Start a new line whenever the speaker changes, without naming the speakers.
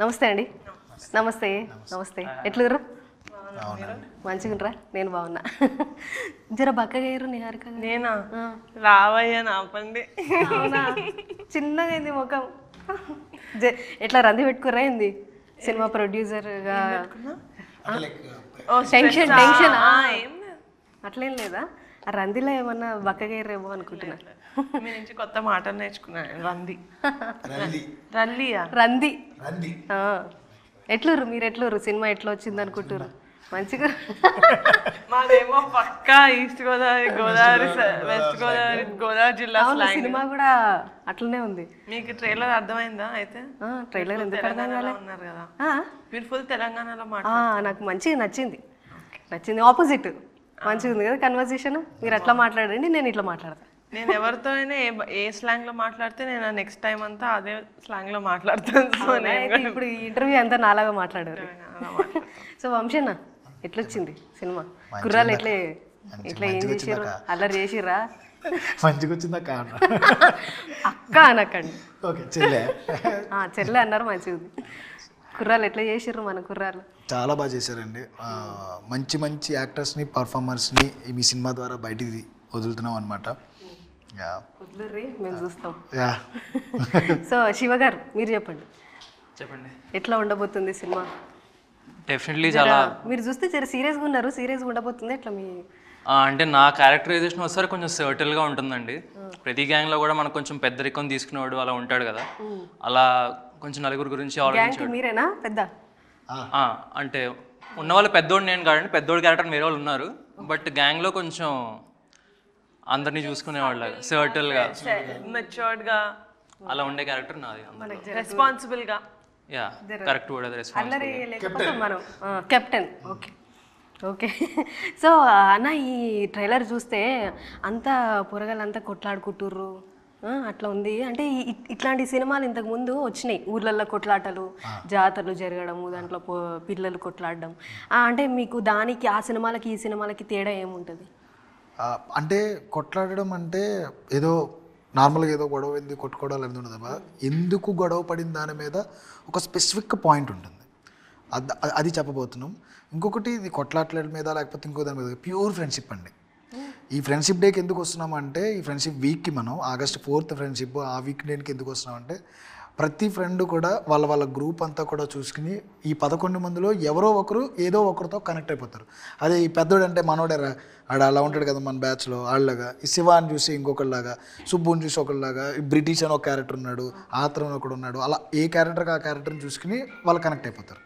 నమస్తే అండి. నమస్తే. నమస్తే. ఎట్లుర్రు? మంచిగుండ్రా? నేను బాగున్నా. జర బక్కగా అయ్యారు నిహారిక.
నేనా? రావయ్యా నాపండి.
అవునా? చిన్నగా అయింది ముఖం. ఎట్లా రంది పెట్టుకురా ఏంది సినిమా ప్రొడ్యూసర్గా? టెన్షన్ టెన్షన్ అట్లేం లేదా? ఆ రందిలో ఏమన్నా బక్కగా అయ్యారేమో అనుకుంటున్నా.
మీ నుంచి కొత్త మాటలు నేర్చుకున్నాను. రంది రల్లియా?
రంది. ఎట్లుర్రు మీరు? ఎట్లుర్రు? సినిమా ఎట్లా వచ్చింది అనుకుంటుర్రు? మంచిగా.
మాదేమో పక్కా ఈస్ట్ గోదావరి, వెస్ట్ గోదావరి జిల్లా.
సినిమా కూడా అట్లనే ఉంది.
మీకు ట్రైలర్ అర్థమైందా? అయితే
ట్రైలర్ ఎందుకు అర్థం కాలే?
ఉన్నారు కదా మీరు, ఫుల్ తెలంగాణలో మాట.
నాకు మంచిగా నచ్చింది. ఆపోజిట్ మంచిగా ఉంది కదా కన్వర్సేషన్. మీరు అట్లా మాట్లాడండి, నేను ఇట్లా మాట్లాడతాను.
నేను ఎవరితో అయినా ఏ స్లాంగ్ లో మాట్లాడితే నేను నెక్స్ట్ టైం అంతా అదే స్లాంగ్ లో మాట్లాడతాను.
ఇప్పుడు ఈ ఇంటర్వ్యూ అంతా నాలాగా మాట్లాడారు. So వంశన్న, ఎట్లొచ్చింది cinema? కుర్రాలు ఎట్లా ఏం చేసారు? అల్లరి చేసిర్రా?
మంచిగా వచ్చిందా?
అక్క అనకండి, చెల్లె అన్నారు. మంచిగా ఉంది. కుర్రాలు ఎట్లా చేసిర్రు మన కుర్రాలు?
చాలా బాగా చేశారండి. మంచి మంచి యాక్టర్స్ని, పర్ఫార్మర్స్ని మీ సినిమా ద్వారా బయటికి వదులుతున్నాం అనమాట.
మేము చూస్తాం. సో శివ గారు, మీరు చెప్పండి ఎట్లా ఉండబోతుంది సినిమా?
డెఫినెట్లీ చాలా.
మీరు చూస్తే చాలా సీరియస్గా ఉన్నారు. సీరియస్గా ఉండబోతుంది ఎట్లా? మీ
అంటే నా క్యారెక్టరైజేషన్ ఒకసారి కొంచెం సర్టిల్గా ఉంటుందండి. ప్రతి గ్యాంగ్లో కూడా మనకు కొంచెం పెద్దరికం తీసుకునేవాడు అలా ఉంటాడు కదా, అలా కొంచెం నలుగురు గురించి ఆలోచించాడు.
మీరేనా పెద్ద?
అంటే ఉన్నవాళ్ళు పెద్దోడు నేను కాదండి, పెద్దోడు క్యారెక్టర్ వేరే వాళ్ళు ఉన్నారు. బట్ గ్యాంగ్లో కొంచెం అందరినీ చూసుకునేవాళ్ళు సర్టిల్గా,
మెచ్యూర్డ్గా
అలా ఉండే క్యారెక్టర్ నాది.
రెస్పాన్సిబుల్గా.
యా, కరెక్ట్ వర్డ్ అది, రెస్పాన్సిబుల్.
మనం కెప్టెన్. Okay okay. సో అన్న, ఈ ట్రైలర్ చూస్తే అంతా పొరగాలంతా కొట్లాడుకుంటుర్రు అట్లా ఉంది. అంటే ఇట్లాంటి సినిమాలు ఇంతకు ముందు వచ్చినాయి, ఊర్లలో కొట్లాటలు, జాతరలు జరగడము, దాంట్లో పిల్లలు కొట్లాడడం. అంటే మీకు దానికి ఆ సినిమాలకి ఈ సినిమాలకి తేడా ఏముంటుంది?
అంటే కొట్లాడడం అంటే ఏదో నార్మల్గా ఏదో గొడవ ఎందుకు కొట్టుకోవడాలు ఎందుకు ఉండదు. ఎందుకు గొడవ పడిన దాని మీద ఒక స్పెసిఫిక్ పాయింట్ ఉంటుంది, అది చెప్పబోతున్నాం. ఇంకొకటి ఇది కొట్లాటల మీద లేకపోతే ఇంకో దాని మీద ప్యూర్ ఫ్రెండ్షిప్ అండి. ఈ ఫ్రెండ్షిప్ డేకి ఎందుకు వస్తున్నామంటే, ఈ ఫ్రెండ్షిప్ వీక్కి మనం August 4th ఫ్రెండ్షిప్, ఆ వీక్ డేకి ఎందుకు వస్తున్నామంటే, ప్రతి ఫ్రెండ్ కూడా వాళ్ళ గ్రూప్ అంతా కూడా చూసుకుని ఈ 11 మందిలో ఎవరో ఒకరు ఏదో ఒకరితో కనెక్ట్ అయిపోతారు. అదే ఈ పెద్దోడు అంటే మనోడేరా, ఆడ అలా ఉంటాడు కదా మన బ్యాచ్లో వాళ్ళలాగా, ఈ శివాని చూసి ఇంకొకళ్ళలాగా, సుబ్బుని చూసి ఒకళ్ళలాగా, ఈ బ్రిటిష్ అని ఒక క్యారెక్టర్ ఉన్నాడు, ఆత్రం ఒకడు ఉన్నాడు, అలా ఏ క్యారెక్టర్కి ఆ క్యారెక్టర్ని చూసుకుని వాళ్ళు కనెక్ట్ అయిపోతారు.